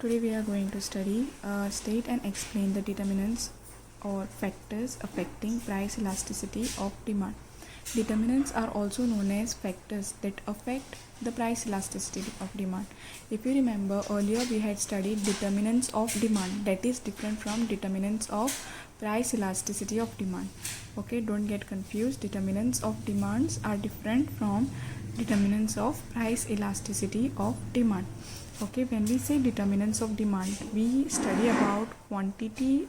Today we are going to study, state and explain the determinants or factors affecting price elasticity of demand. Determinants are also known as factors that affect the price elasticity of demand. If you remember, earlier we had studied determinants of demand, that is different from determinants of price elasticity of demand. Okay, don't get confused. Determinants of demands are different from determinants of price elasticity of demand. Okay, when we say determinants of demand, we study about quantity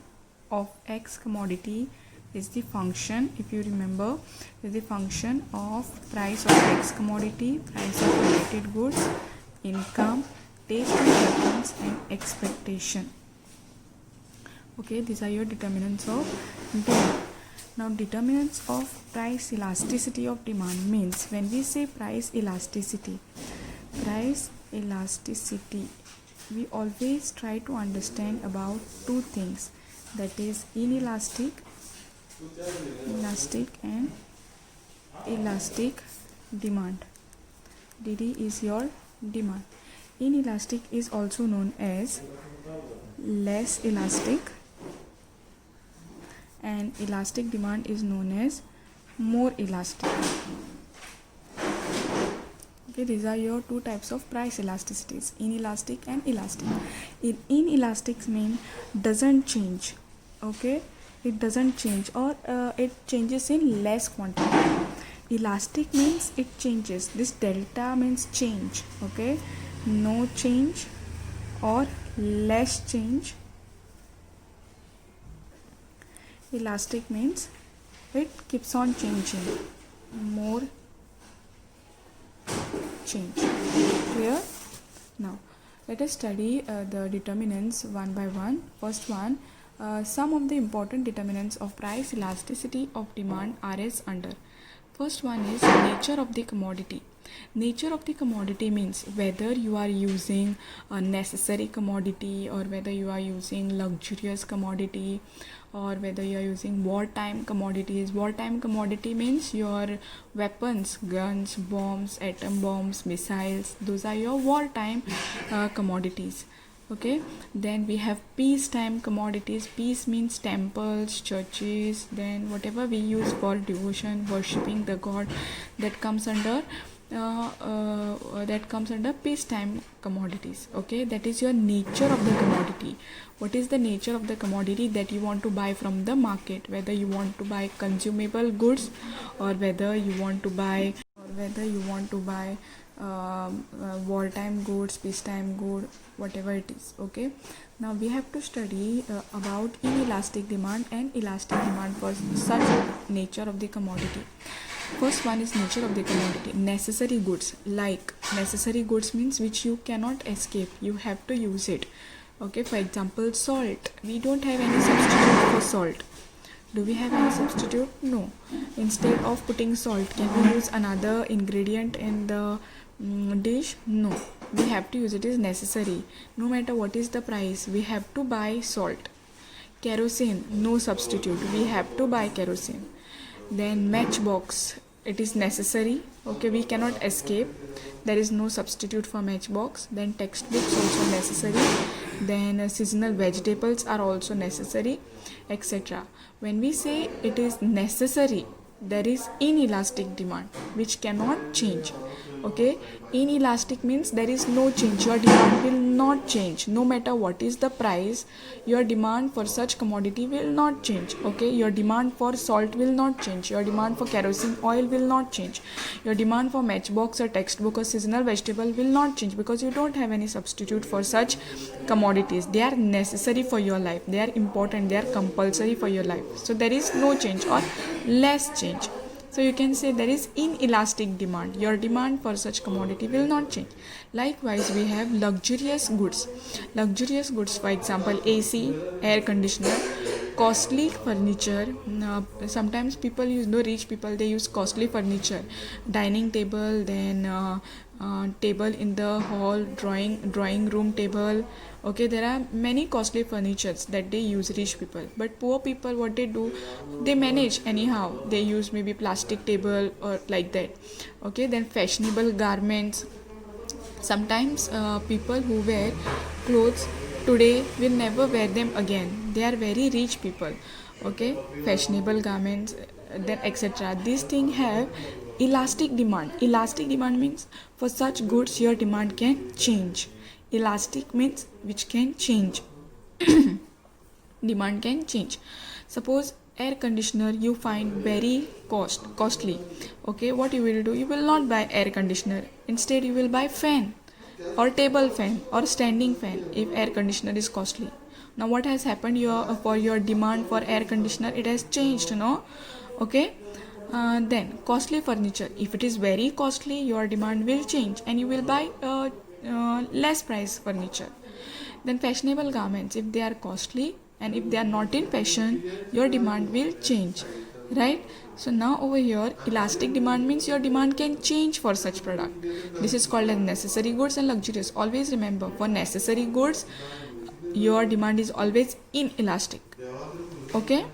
of X commodity is the function, if you remember, is the function of price of X commodity, price of related goods, income, taste and preference, and expectation. Okay, these are your determinants of demand. Now, determinants of price elasticity of demand means, when we say price elasticity, we always try to understand about two things, that is inelastic and elastic demand. DD is your demand. Inelastic is also known as less elastic, and elastic demand is known as more elastic. Okay, these are your two types of price elasticities, inelastic and elastic. Inelastic means doesn't change. Okay, it doesn't change, or it changes in less quantity. Elastic means it changes. This delta means change. Okay, no change or less change. Elastic means it keeps on changing, more change. Clear? Now let us study the determinants one by one. First one, some of the important determinants of price elasticity of demand are as under. First one is nature of the commodity. Nature of the commodity means whether you are using a necessary commodity, or whether you are using luxurious commodity, or whether you are using wartime commodities. Wartime commodity means your weapons, guns, bombs, atom bombs, missiles. Those are your wartime commodities. Okay, then we have peacetime commodities. Peace means temples, churches, then whatever we use for devotion, worshipping the god, that comes under peacetime commodities. Okay, that is your nature of the commodity. What is the nature of the commodity that you want to buy from the market? Whether you want to buy consumable goods, or whether you want to buy wartime goods, peacetime good, whatever it is. Okay, now we have to study about inelastic demand and elastic demand for such nature of the commodity. First one is nature of the commodity. Necessary goods. Like necessary goods means which you cannot escape, you have to use it. Okay, for example, salt. We don't have any substitute for salt. Do we have any substitute? No. Instead of putting salt, can we use another ingredient in the dish? No. We have to use it. Is necessary. No matter what is the price, we have to buy salt. Kerosene, no substitute. We have to buy kerosene. Then matchbox, it is necessary. Okay, we cannot escape. There is no substitute for matchbox. Then textbooks also necessary. Then seasonal vegetables are also necessary, etc. When we say it is necessary, there is inelastic demand which cannot change. Okay, inelastic means there is no change. Your demand will not change. No matter what is the price, your demand for such commodity will not change. Okay, your demand for salt will not change. Your demand for kerosene oil will not change. Your demand for matchbox or textbook or seasonal vegetable will not change, because you don't have any substitute for such commodities. They are necessary for your life. They are important. They are compulsory for your life. So there is no change or less change. So you can say there is inelastic demand. Your demand for such commodity will not change. Likewise, we have luxurious goods. Luxurious goods, for example, AC, air conditioner, costly furniture. Sometimes people use, rich people, they use costly furniture. Dining table, then table in the hall, drawing room table. Okay, there are many costly furnitures that they use, rich people. But poor people, what they do, they manage anyhow. They use maybe plastic table or like that. Okay, then fashionable garments. Sometimes people who wear clothes today will never wear them again. They are very rich people, okay, fashionable garments, then etc. These things have elastic demand. Elastic demand means for such goods your demand can change. Elastic means which can change. Demand can change. Suppose air conditioner you find very costly, okay, what you will do, you will not buy air conditioner, instead you will buy fan or table fan or standing fan if air conditioner is costly. Now what has happened, for your demand for air conditioner it has changed, no? Okay. Then costly furniture, if it is very costly your demand will change and you will buy less price furniture. Then fashionable garments, if they are costly and if they are not in fashion, your demand will change, right? So now over here elastic demand means your demand can change for such product. This is called as necessary goods and luxurious. Always remember, for necessary goods your demand is always inelastic, okay?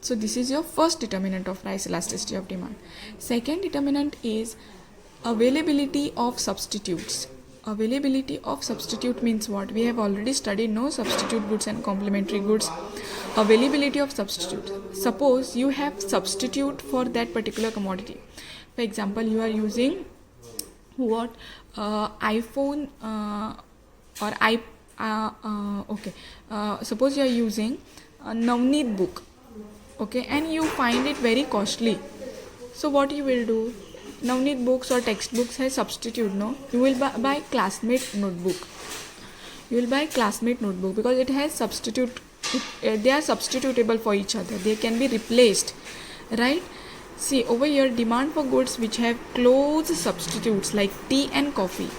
So this is your first determinant of price elasticity of demand. Second determinant is availability of substitutes. Availability of substitute means what? We have already studied, no, substitute goods and complementary goods. Availability of substitute. Suppose you have substitute for that particular commodity. For example, you are using what, iPhone or I okay. Suppose you are using a Navneet book, okay, and you find it very costly. So what you will do? Navneet books or textbooks has substitute, no? You will buy classmate notebook. You will buy classmate notebook because it has substitute. They are substitutable for each other. They can be replaced, right? See over here, demand for goods which have close substitutes like tea and coffee,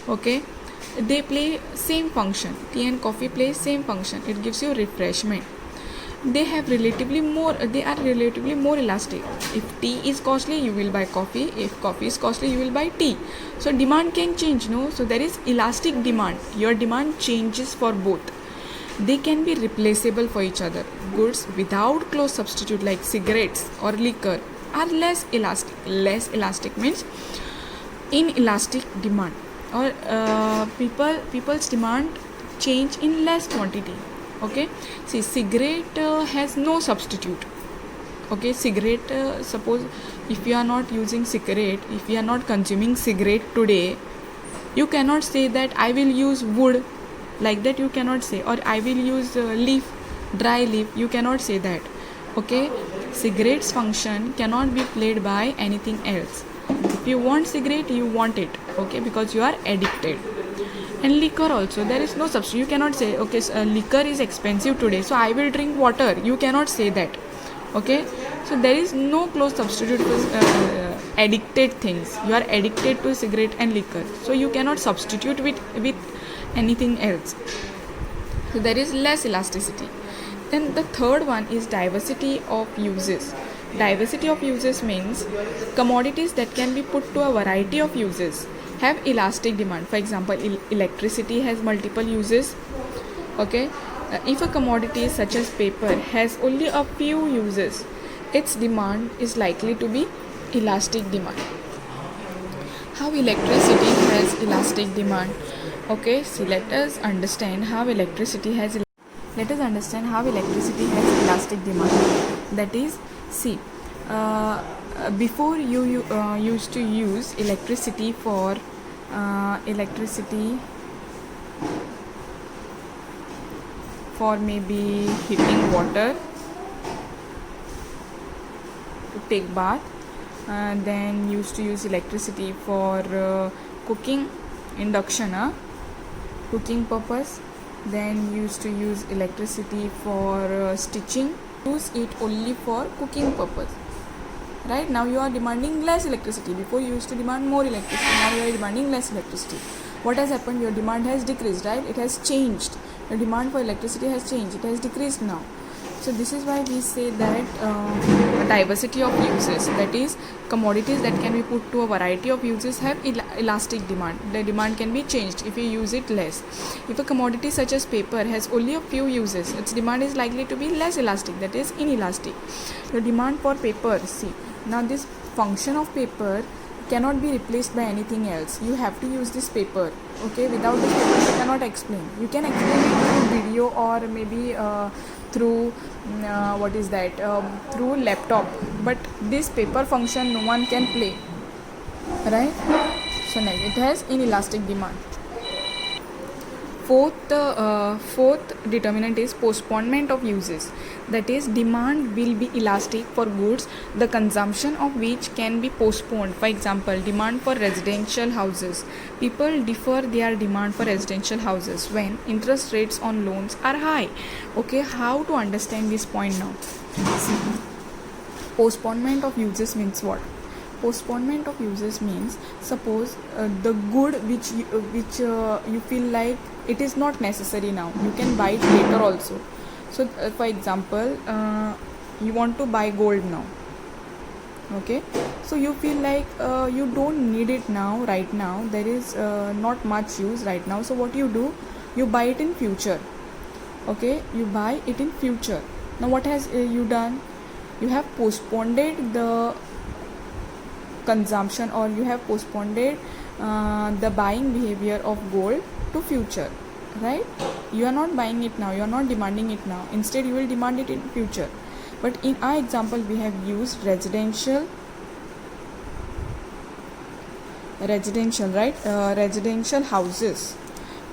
okay, they play same function. Tea and coffee play same function. It gives you refreshment. They are relatively more elastic. If tea is costly you will buy coffee, if coffee is costly you will buy tea. So demand can change, no? So there is elastic demand. Your demand changes for both. They can be replaceable for each other. Goods without close substitute like cigarettes or liquor are less elastic. Less elastic means inelastic demand, or people's demand change in less quantity, okay? See, cigarette has no substitute, okay? Cigarette, suppose if you are not using cigarette, if you are not consuming cigarette today, you cannot say that I will use wood, like that you cannot say, or I will use leaf, dry leaf, you cannot say that, okay? Cigarette's function cannot be played by anything else. If you want cigarette, you want it, okay, because you are addicted. And liquor also, there is no substitute. You cannot say, okay, liquor is expensive today, so I will drink water. You cannot say that, okay? So there is no close substitute for addicted things. You are addicted to cigarette and liquor, so you cannot substitute with anything else. So there is less elasticity. Then the third one is diversity of uses. Diversity of uses means commodities that can be put to a variety of uses have elastic demand. For example, electricity has multiple uses, okay? If a commodity such as paper has only a few uses, its demand is likely to be elastic demand. How electricity has elastic demand? Okay, so let us understand how electricity has elastic demand. That is, see, before you used to use electricity for maybe heating water to take bath, then used to use electricity for cooking, induction, cooking purpose. Then used to use electricity for stitching. Use it only for cooking purpose. Right now you are demanding less electricity. Before you used to demand more electricity. Now you are demanding less electricity. What has happened? Your demand has decreased, right? It has changed. Your demand for electricity has changed. It has decreased now. So this is why we say that diversity of uses, that is commodities that can be put to a variety of uses, have elastic demand. The demand can be changed if you use it less. If a commodity such as paper has only a few uses, its demand is likely to be less elastic, that is inelastic. The demand for paper, see, now this function of paper cannot be replaced by anything else. You have to use this paper. Okay, without this paper you cannot explain. You can explain it through video or maybe through what is that, through laptop, but this paper function no one can play, right? So next, it has inelastic demand. Fourth determinant is postponement of uses. That is, demand will be elastic for goods, the consumption of which can be postponed. For example, demand for residential houses. People defer their demand for residential houses when interest rates on loans are high. Okay, how to understand this point now? See, postponement of uses means what? Postponement of uses means, suppose the good which you feel like it is not necessary now, you can buy it later also. So for example, you want to buy gold now, okay, so you feel like you don't need it now, right now there is not much use right now, so what you do, you buy it in future. Okay, you buy it in future. Now what has you done? You have postponed the consumption, or you have postponed the buying behavior of gold to future, right? You are not buying it now, you are not demanding it now, instead you will demand it in future. But in our example we have used residential, right? Residential houses.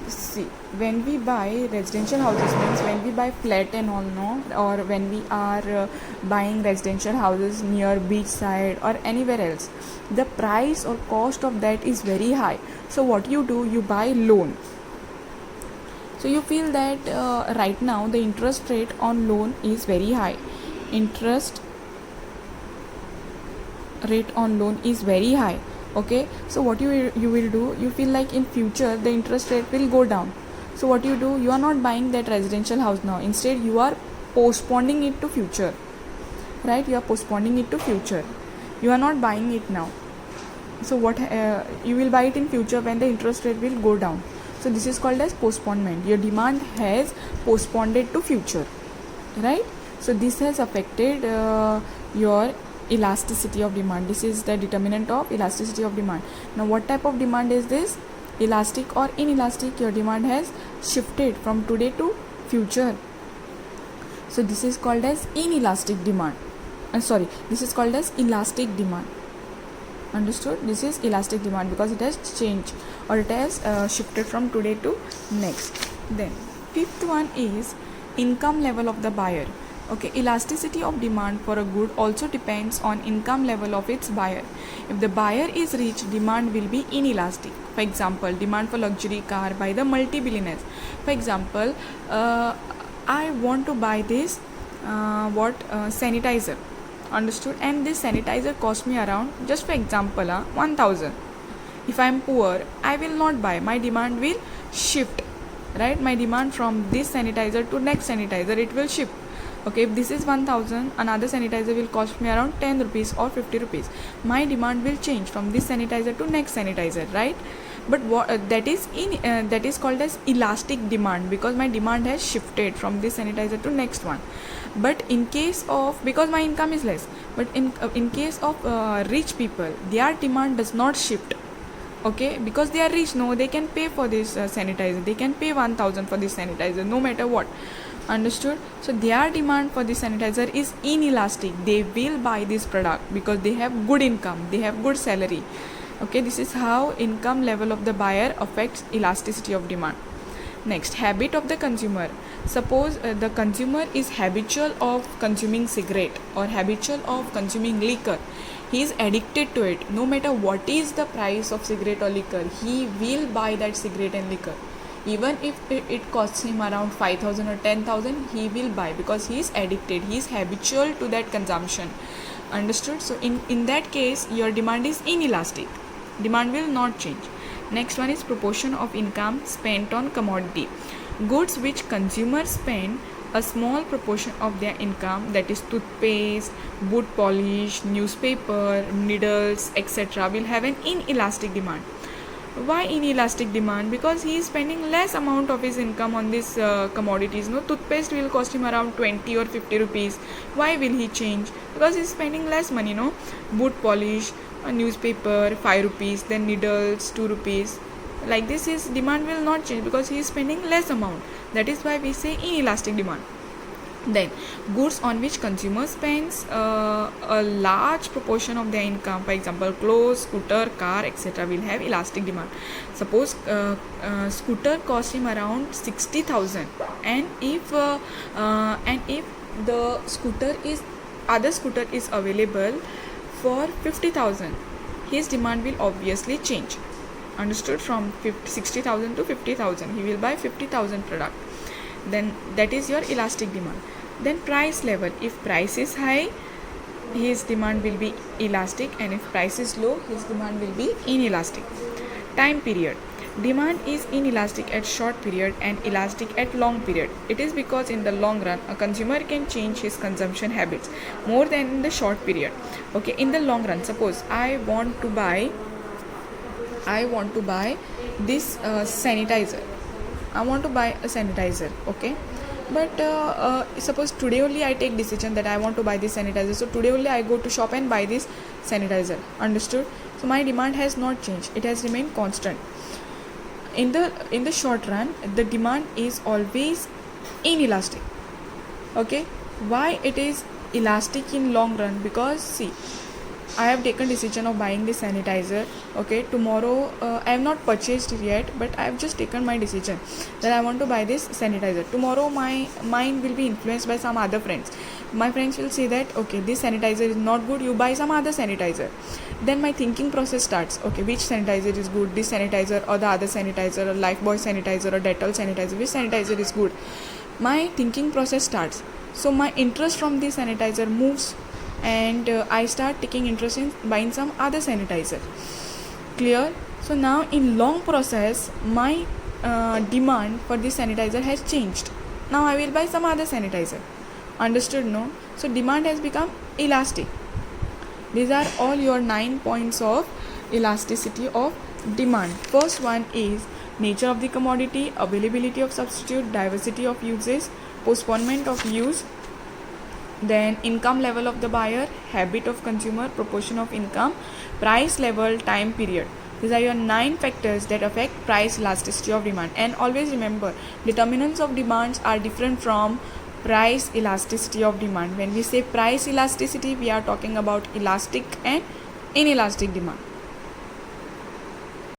See, when we buy residential houses means when we buy flat and all, no, or when we are buying residential houses near beach side or anywhere else, the price or cost of that is very high. So what you do, you buy loan. So you feel that right now the interest rate on loan is very high. Interest rate on loan is very high. Okay, so what you will do, you feel like in future the interest rate will go down. So what you do, you are not buying that residential house now, instead you are postponing it to future, right? You are postponing it to future, you are not buying it now. So what you will buy it in future when the interest rate will go down. So this is called as postponement. Your demand has postponed it to future, right? So this has affected your elasticity of demand. This is the determinant of elasticity of demand. Now what type of demand is this? Elastic or inelastic? Your demand has shifted from today to future. So this is called as inelastic demand. This is called as elastic demand. Understood? This is elastic demand because it has changed, or it has shifted from today to next. Then fifth one is income level of the buyer. Okay, elasticity of demand for a good also depends on income level of its buyer. If the buyer is rich, demand will be inelastic. For example, demand for luxury car by the multi-billionaires. For example, I want to buy this sanitizer. Understood? And this sanitizer cost me around, just for example, 1000. If I am poor, I will not buy. My demand will shift, right? My demand from this sanitizer to next sanitizer, it will shift. Okay, if this is 1000, another sanitizer will cost me around 10 rupees or 50 rupees. My demand will change from this sanitizer to next sanitizer, right? But what that is called as elastic demand, because my demand has shifted from this sanitizer to next one. But in case of, because my income is less, but in case of rich people, their demand does not shift. Okay, because they are rich, no, they can pay for this sanitizer, they can pay 1000 for this sanitizer no matter what. Understood? So their demand for this sanitizer is inelastic. They will buy this product because they have good income, they have good salary. Okay, this is how income level of the buyer affects elasticity of demand. Next, habit of the consumer. Suppose the consumer is habitual of consuming cigarette or habitual of consuming liquor. He is addicted to it. No matter what is the price of cigarette or liquor, he will buy that cigarette and liquor. Even if it costs him around 5000 or 10,000, he will buy because he is addicted. He is habitual to that consumption. Understood? So in that case, your demand is inelastic. Demand will not change. Next one is proportion of income spent on commodity. Goods which consumers spend a small proportion of their income, that is toothpaste, boot polish, newspaper, needles, etc., will have an inelastic demand. Why inelastic demand? Because he is spending less amount of his income on these commodities. No, toothpaste will cost him around 20 or 50 rupees. Why will he change? Because he is spending less money. No, boot polish, a newspaper 5 rupees, then needles 2 rupees. like this his demand will not change because he is spending less amount. That is why we say inelastic demand. Then goods on which consumer spends a large proportion of their income, for example clothes, scooter, car, etc., will have elastic demand. Suppose scooter cost him around 60,000, and if the other scooter is available for 50,000, his demand will obviously change. Understood? From 60,000 to 50,000, he will buy 50,000 product. Then that is your elastic demand. Then price level, if price is high, his demand will be elastic, and if price is low, his demand will be inelastic. Time period, demand is inelastic at short period and elastic at long period. It is because in the long run a consumer can change his consumption habits more than in the short period. Okay, in the long run, suppose I want to buy this sanitizer. I want to buy a sanitizer, okay, but suppose today only I take decision that I want to buy this sanitizer, so today only I go to shop and buy this sanitizer. Understood? So my demand has not changed, it has remained constant. In the short run, the demand is always inelastic. Okay, why it is elastic in long run? Because see, I have taken decision of buying this sanitizer. Okay, tomorrow I have not purchased it yet, but I have just taken my decision that I want to buy this sanitizer. Tomorrow my mind will be influenced by some other friends. My friends will say that okay, this sanitizer is not good, you buy some other sanitizer. Then my thinking process starts. Okay, which sanitizer is good? This sanitizer or the other sanitizer, or Lifebuoy sanitizer or Dettol sanitizer? Which sanitizer is good? My thinking process starts. So my interest from this sanitizer moves, and I start taking interest in buying some other sanitizer. Clear? So now in long process, my demand for this sanitizer has changed. Now I will buy some other sanitizer. Understood? No? So demand has become elastic. These are all your 9 points of elasticity of demand. First one is nature of the commodity, availability of substitute, diversity of uses, postponement of use, then income level of the buyer, habit of consumer, proportion of income, price level, time period. These are your 9 factors that affect price elasticity of demand. And always remember, determinants of demands are different from price elasticity of demand. When we say price elasticity, we are talking about elastic and inelastic demand.